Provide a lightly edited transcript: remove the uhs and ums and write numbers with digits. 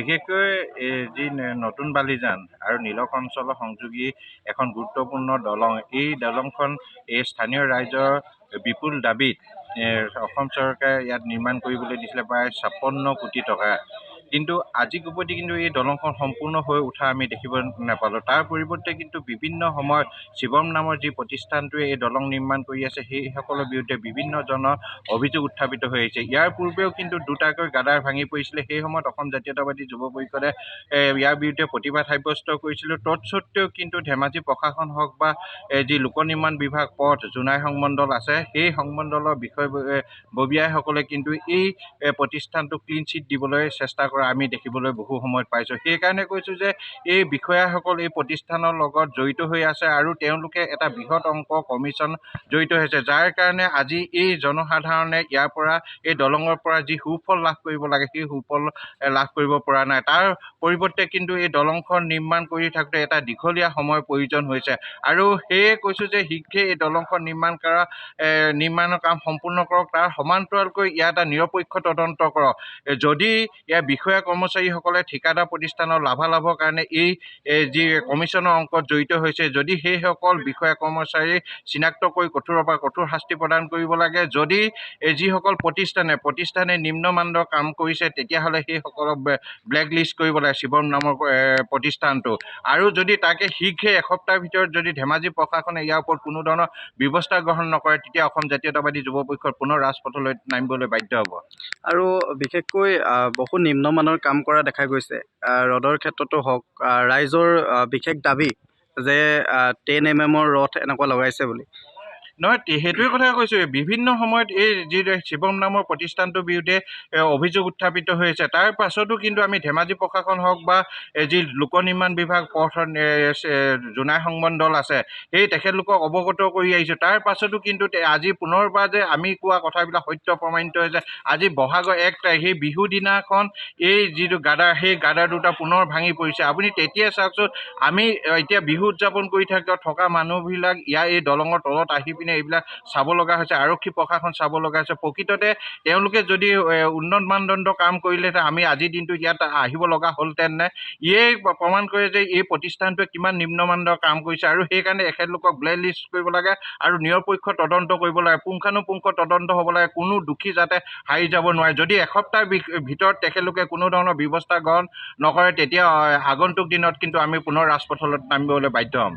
বিশেষকৈ যি নতুন বালিজান আৰু নীলক অঞ্চলৰ সংযোগী এখন গুৰুত্বপূৰ্ণ দলং, এই দলংখন এই স্থানীয় ৰাইজৰ বিপুল দাবীত অসম চৰকাৰে ইয়াত নিৰ্মাণ কৰিবলৈ দিছিলে প্ৰায় 56 কোটি টকা। কিন্তু আজি কোপতি কিন্তু এই দলংখন সম্পূৰ্ণ হৈ উঠা আমি দেখিব নাপালোঁ। তাৰ পৰিৱৰ্তে কিন্তু বিভিন্ন সময়ত শিৱম নামৰ যি প্ৰতিষ্ঠানটোৱে এই দলং নিৰ্মাণ কৰি আছে, সেইসকলৰ বিৰুদ্ধে বিভিন্নজনৰ অভিযোগ উত্থাপিত হৈ আহিছে। ইয়াৰ পূৰ্বেও কিন্তু দুটাকৈ গাদাৰ ভাঙি পৰিছিলে। সেই সময়ত অসম জাতীয়তাবাদী যুৱ পৰিষদে ইয়াৰ বিৰুদ্ধে প্ৰতিবাদ সাব্যস্ত কৰিছিল। তৎসত্বেও কিন্তু ধেমাজি প্ৰশাসন হওক বা যি লোক নিৰ্মাণ বিভাগ পথ জোনাই সংমণ্ডল আছে, সেই সংমণ্ডলৰ বিষয়ববীয়াসকলে কিন্তু এই প্ৰতিষ্ঠানটোক ক্লিন চিট দিবলৈ চেষ্টা কৰা আমি দেখিবলৈ বহু সময়ত পাইছোঁ। সেইকাৰণে কৈছোঁ যে এই বিষয়াসকল এই প্ৰতিষ্ঠানৰ লগত জড়িত হৈ আছে আৰু তেওঁলোকে এটা বৃহৎ অংক কমিশ্যন জড়িত হৈছে, যাৰ কাৰণে আজি এই জনসাধাৰণে ইয়াৰ পৰা এই দলঙৰ পৰা যি সুফল লাভ কৰিব লাগে সেই সুফল লাভ কৰিব পৰা নাই। তাৰ পৰিৱৰ্তে কিন্তু এই দলংখন নিৰ্মাণ কৰি থাকোঁতে এটা দীঘলীয়া সময়ৰ প্ৰয়োজন হৈছে আৰু সেয়ে কৈছোঁ যে শীঘ্ৰে এই দলংখন নিৰ্মাণৰ কাম সম্পূৰ্ণ কৰক। তাৰ সমান্তৰালকৈ ইয়াত এটা নিৰপেক্ষ তদন্ত কৰক। যদি ইয়াৰ বিষয়া কৰ্মচাৰীসকলে ঠিকাদাৰ প্ৰতিষ্ঠানৰ লাভালাভৰ কাৰণে এই যি কমিশ্যনৰ অংকত জড়িত হৈছে, যদি সেইসকল বিষয়া কৰ্মচাৰী চিনাক্ত কৰি কঠোৰৰ পৰা কঠোৰ শাস্তি প্ৰদান কৰিব লাগে। যদি যিসকল প্ৰতিষ্ঠানে নিম্নমানৰ কাম কৰিছে, তেতিয়াহ'লে সেইসকলক ব্লেক লিষ্ট কৰিব লাগে শিৱম নামৰ প্ৰতিষ্ঠানটো। আৰু যদি তাকে শীঘ্ৰে এসপ্তাহৰ ভিতৰত যদি ধেমাজি প্ৰশাসনে ইয়াৰ ওপৰত কোনো ধৰণৰ ব্যৱস্থা গ্ৰহণ নকৰে, তেতিয়া অসম জাতীয়তাবাদী যুৱ পৰিষদ পুনৰ ৰাজপথলৈ নামিবলৈ বাধ্য হ'ব। আৰু বিশেষকৈ বহু নিম্নমানৰ কাম কৰা দেখা গৈছে। ৰডৰ ক্ষেত্ৰতো হওক, ৰাইজৰ বিশেষ দাবী যে 10 mm ৰড এনেকুৱা লগাইছে বুলি। নহয়, সেইটোৱে কথা কৈছোঁ। বিভিন্ন সময়ত এই যি শিৱম নামৰ প্ৰতিষ্ঠানটোৰ বিৰুদ্ধে অভিযোগ উত্থাপিত হৈছে। তাৰ পাছতো কিন্তু আমি ধেমাজি প্ৰশাসন হওক বা যি লোক নিৰ্মাণ বিভাগ পথ জোনাই সংমণ্ডল আছে, সেই তেখেতলোকক অৱগত কৰি আহিছোঁ। তাৰ পাছতো কিন্তু আজি পুনৰবাৰ যে আমি কোৱা কথাবিলাক সত্য প্ৰমাণিত হৈছে। আজি বহাগৰ 1 তাৰিখ, সেই বিহু দিনাখন এই যিটো গাদাৰ, সেই গাদাৰ দুটা পুনৰ ভাঙি পৰিছে। আপুনি তেতিয়াই চাওকচোন, আমি এতিয়া বিহু উদযাপন কৰি থকা মানুহবিলাক ইয়াৰ এই দলঙৰ তলত আহি পিনে এইবিলাক চাব লগা হৈছে, আৰক্ষী প্ৰশাসন চাব লগা হৈছে। প্ৰকৃততে তেওঁলোকে যদি উন্নত মানদণ্ড কাম কৰিলেহেঁতেন আমি আজিৰ দিনটো ইয়াত আহিব লগা হ'লহেঁতেন নে? ইয়েই প্ৰমাণ কৰে যে এই প্ৰতিষ্ঠানটোৱে কিমান নিম্নমানদণ্ডৰ কাম কৰিছে আৰু সেইকাৰণে এখেতলোকক ব্লেক লিষ্ট কৰিব লাগে আৰু নিৰপেক্ষ তদন্ত কৰিব লাগে, পুংখানুপুংখ তদন্ত হ'ব লাগে, কোনো দোষী যাতে হাৰি যাব নোৱাৰে। যদি এসপ্তাহৰ ভিতৰত তেখেতলোকে কোনো ধৰণৰ ব্যৱস্থা গ্ৰহণ নকৰে, তেতিয়া আগন্তুক দিনত কিন্তু আমি পুনৰ ৰাজপথলৈ নামিবলৈ বাধ্য হ'ম।